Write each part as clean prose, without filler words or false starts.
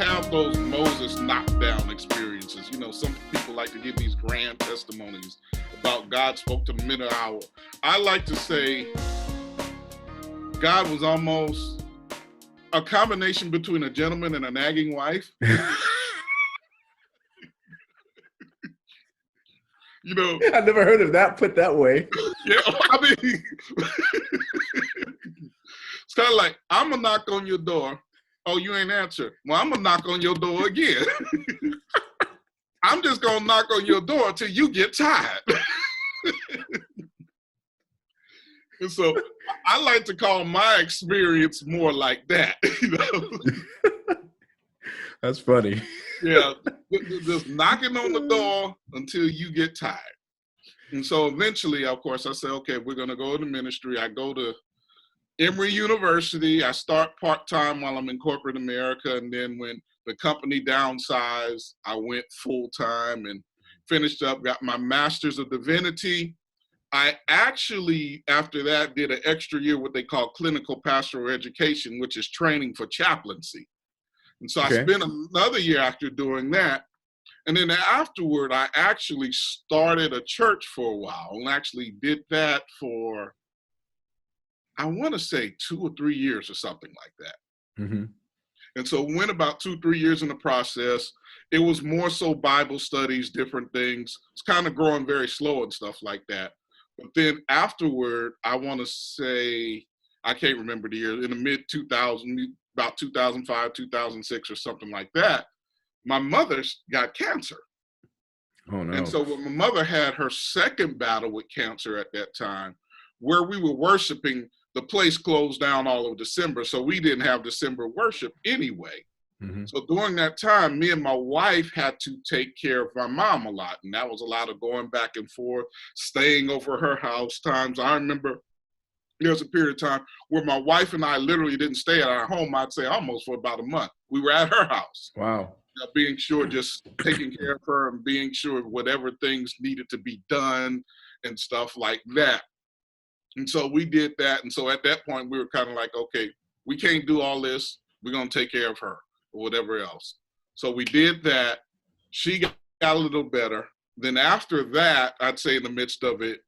have those Moses knockdown experiences. You know, some people like to give these grand testimonies about God spoke to them in an hour. I like to say God was almost a combination between a gentleman and a nagging wife. You know, I never heard of that put that way. Yeah, I mean, it's kind of like, I'm going to knock on your door. Oh, you ain't answer. Well, I'm going to knock on your door again. I'm just going to knock on your door until you get tired. And so I like to call my experience more like that. You know? That's funny. Yeah, just knocking on the door until you get tired. And so eventually, of course, I said, okay, we're going to go to ministry. I go to Emory University. I start part-time while I'm in corporate America. And then when the company downsized, I went full-time and finished up, got my Master's of Divinity. I actually, after that, did an extra year, what they call clinical pastoral education, which is training for chaplaincy. And so I spent another year after doing that. And then afterward, I actually started a church for a while and actually did that for, I want to say 2 or 3 years or something like that. Mm-hmm. And so went about 2, 3 years in the process. It was more so Bible studies, different things. It's kind of growing very slow and stuff like that. But then afterward, I want to say, I can't remember the year, in the mid-2000s, about 2005, 2006 or something like that, my mother got cancer. Oh, no. And so when my mother had her second battle with cancer at that time, where we were worshiping, the place closed down all of December, so we didn't have December worship anyway. Mm-hmm. So during that time, me and my wife had to take care of my mom a lot, and that was a lot of going back and forth, staying over her house times. I remember there was a period of time where my wife and I literally didn't stay at our home, I'd say almost for about a month. We were at her house. Wow. You know, being sure, just taking care of her and being sure whatever things needed to be done and stuff like that. And so we did that. And so at that point, we were kind of like, okay, we can't do all this. We're going to take care of her or whatever else. So we did that. She got a little better. Then after that, I'd say in the midst of it,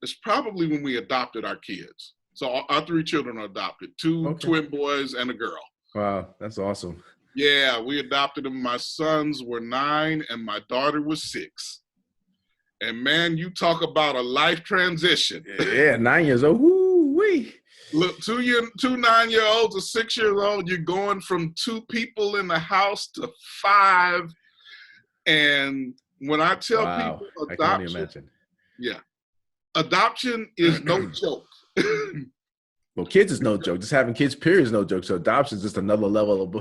it's probably when we adopted our kids. So our 3 children are adopted, 2 twin boys and a girl. Wow, that's awesome. Yeah, we adopted them. My sons were 9 and my daughter was 6. And man, you talk about a life transition. Yeah, 9 years old. Woo-wee. Look, 2 9-year-olds or 6 years old, you're going from 2 people in the house to 5. And when I tell people adoption, I can't even imagine. Yeah. Adoption is no joke. Well, kids is no joke. Just having kids, period, is no joke. So adoption is just another level of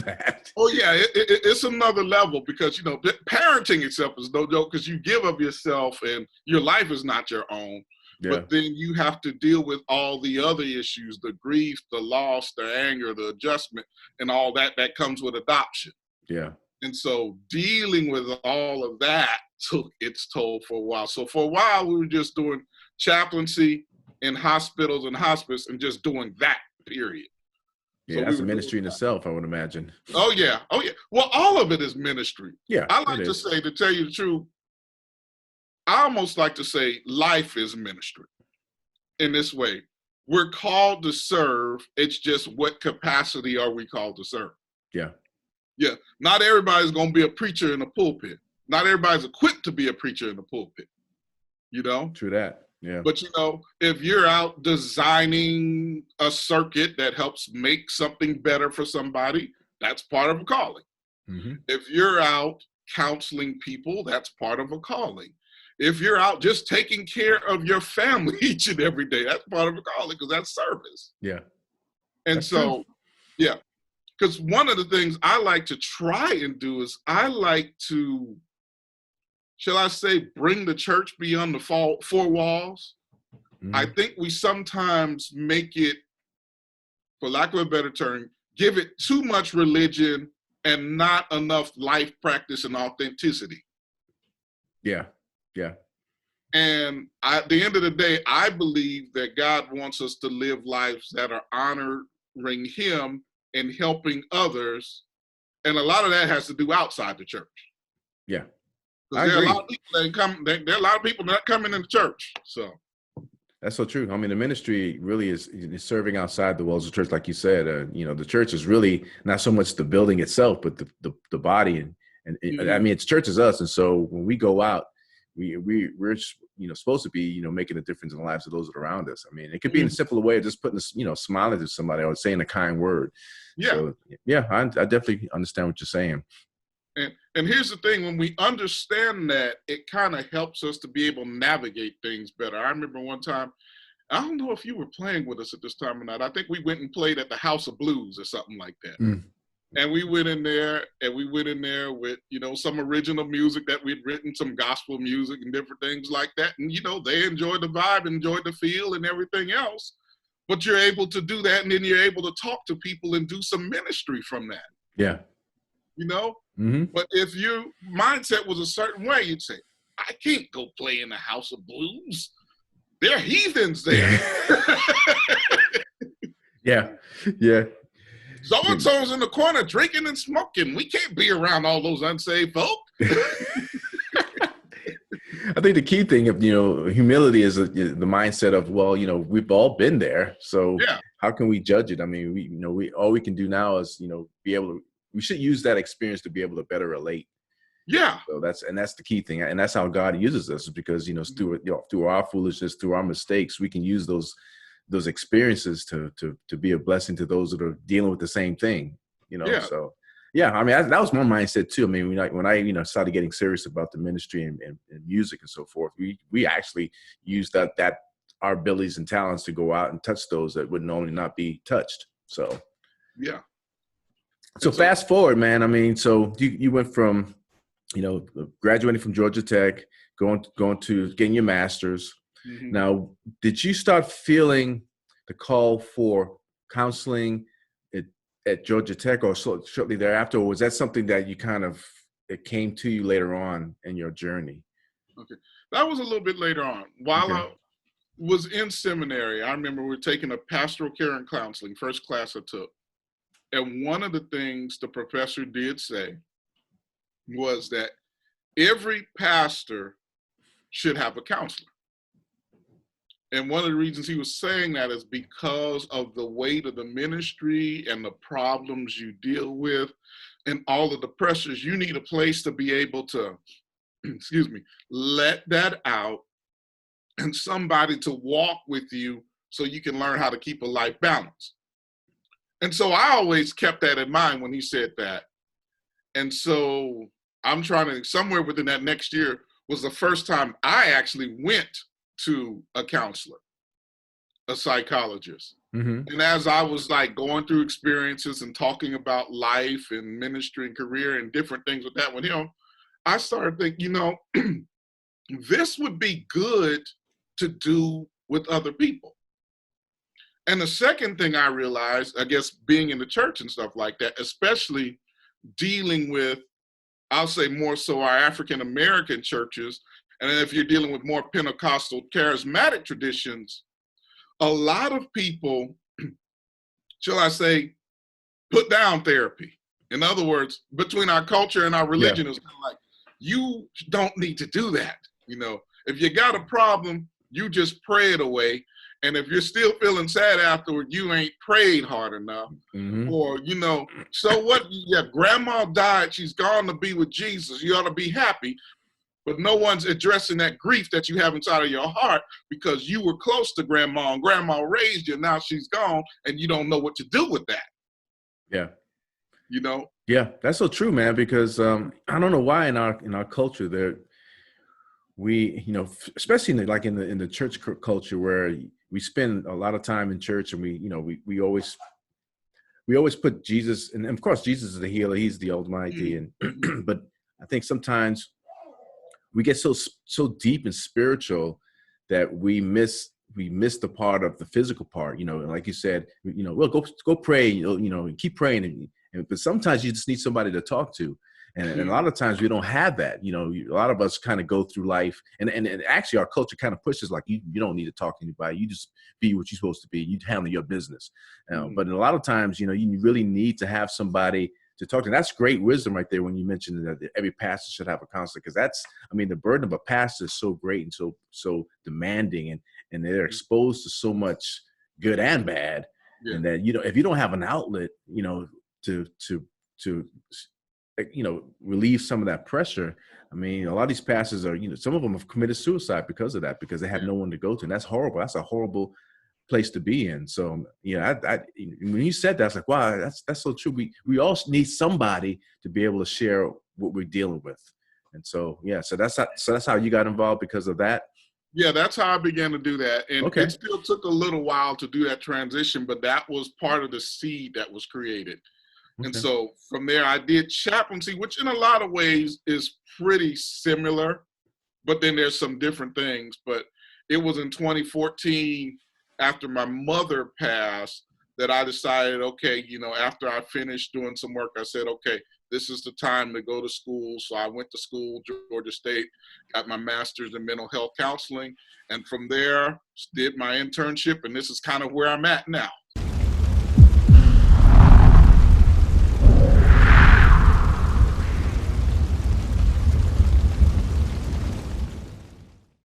that. Oh, yeah, it's another level because, you know, parenting itself is no joke because you give of yourself and your life is not your own. Yeah. But then you have to deal with all the other issues, the grief, the loss, the anger, the adjustment, and all that comes with adoption. Yeah. And so dealing with all of that took its toll for a while. So for a while, we were just doing chaplaincy in hospitals and hospice and just doing that, period. Yeah, so that's a ministry in itself, I would imagine. Oh, yeah. Oh, yeah. Well, all of it is ministry. Yeah, I like to say, to tell you the truth, I almost like to say life is ministry in this way. We're called to serve. It's just what capacity are we called to serve? Yeah. Yeah. Not everybody's going to be a preacher in the pulpit. Not everybody's equipped to be a preacher in the pulpit, you know? True that. Yeah. But, you know, if you're out designing a circuit that helps make something better for somebody, that's part of a calling. Mm-hmm. If you're out counseling people, that's part of a calling. If you're out just taking care of your family each and every day, that's part of a calling because that's service. Yeah. And that's so, true. Yeah, because one of the things I like to try and do is I like to, shall I say, bring the church beyond the 4 walls. Mm-hmm. I think we sometimes make it, for lack of a better term, give it too much religion and not enough life practice and authenticity. Yeah, yeah. And at the end of the day, I believe that God wants us to live lives that are honoring Him and helping others And a lot of that has to do outside the church. Yeah. Because there are a lot of people that come. There are a lot of people not coming in the church. So that's so true. I mean, the ministry really is serving outside the walls of the church, like you said. The church is really not so much the building itself, but the body, and I mean, it's church is us. And so when we go out, we're supposed to be making a difference in the lives of those that are around us. I mean, it could be in a simpler way of just putting smiling to somebody or saying a kind word. Yeah. So yeah, I definitely understand what you're saying. And here's the thing, when we understand that, it kind of helps us to be able to navigate things better. I remember one time, I don't know if you were playing with us at this time or not. I think we went and played at the House of Blues or something like that. And we went in there with, some original music that we'd written, some gospel music and different things like that. And, they enjoyed the vibe, enjoyed the feel and everything else. But you're able to do that, and then you're able to talk to people and do some ministry from that. Yeah. But if your mindset was a certain way, you'd say, I can't go play in the House of Blues. There are heathens there. Yeah. So-and-so's in the corner drinking and smoking. We can't be around all those unsaved folk. I think the key thing of, humility is the mindset of, we've all been there. So how can we judge it? I mean, we all we can do now is, we should use that experience to be able to better relate. Yeah. So that's the key thing. And that's how God uses us, because, through our foolishness, through our mistakes, we can use those experiences to be a blessing to those that are dealing with the same thing, So yeah, I mean, that was my mindset too. I mean, when I started getting serious about the ministry and music and so forth, we actually used that our abilities and talents to go out and touch those that would normally not be touched. So yeah. So fast forward, man. I mean, so you went from, graduating from Georgia Tech, going to getting your master's. Mm-hmm. Now, did you start feeling the call for counseling at Georgia Tech, or shortly thereafter, or was that something that it came to you later on in your journey? Okay, that was a little bit later on. While I was in seminary, I remember we were taking a pastoral care and counseling, first class I took. And one of the things the professor did say was that every pastor should have a counselor. And one of the reasons he was saying that is because of the weight of the ministry and the problems you deal with and all of the pressures. You need a place to be able to, let that out, and somebody to walk with you so you can learn how to keep a life balance. And so I always kept that in mind when he said that. And so I'm trying to, somewhere within that next year was the first time I actually went to a counselor, a psychologist. Mm-hmm. And as I was going through experiences and talking about life and ministry and career and different things with that with him, I started thinking, this would be good to do with other people. And the second thing I realized, I guess, being in the church and stuff like that, especially dealing with, I'll say more so our African-American churches, and then if you're dealing with more Pentecostal charismatic traditions, a lot of people, shall I say, put down therapy. In other words, between our culture and our religion, it's kind of like, you don't need to do that. If you got a problem, you just pray it away. And if you're still feeling sad afterward, you ain't prayed hard enough. Mm-hmm. Or, so what? Yeah, grandma died. She's gone to be with Jesus. You ought to be happy. But no one's addressing that grief that you have inside of your heart because you were close to grandma and grandma raised you. Now she's gone and you don't know what to do with that. Yeah. Yeah, that's so true, man, because I don't know why in our culture there, we, especially in the church culture where we spend a lot of time in church and we always put Jesus, and of course Jesus is the healer, he's the Almighty, and but I think sometimes we get so deep and spiritual that we miss the part of the physical part. Like you said, well, go pray, keep praying, but sometimes you just need somebody to talk to. And a lot of times we don't have that. A lot of us kind of go through life, and actually our culture kind of pushes you don't need to talk to anybody. You just be what you're supposed to be. You handle your business. But a lot of times, you really need to have somebody to talk to. That's great wisdom right there when you mentioned that every pastor should have a counselor, because that's, I mean, the burden of a pastor is so great and so demanding, and they're exposed to so much good and bad, Yeah. and that, you know, if you don't have an outlet, you know, to you know, relieve some of that pressure. I mean, a lot of these pastors are, you know, some of them have committed suicide because of that, because they have no one to go to, and that's horrible. That's a horrible place to be in. So, yeah, I when you said that, I was like, wow, that's so true. We all need somebody to be able to share what we're dealing with, and so yeah, so that's how you got involved because of that. Yeah, that's how I began to do that. And Okay. it still took a little while to do that transition, but that was part of the seed that was created. And Okay. so from there, I did chaplaincy, which in a lot of ways is pretty similar, but then there's some different things. But it was in 2014, after my mother passed, that I decided, okay, you know, after I finished doing some work, I said, okay, this is the time to go to school. So I went to school, Georgia State, got my master's in mental health counseling. And from there, did my internship. And this is kind of where I'm at now.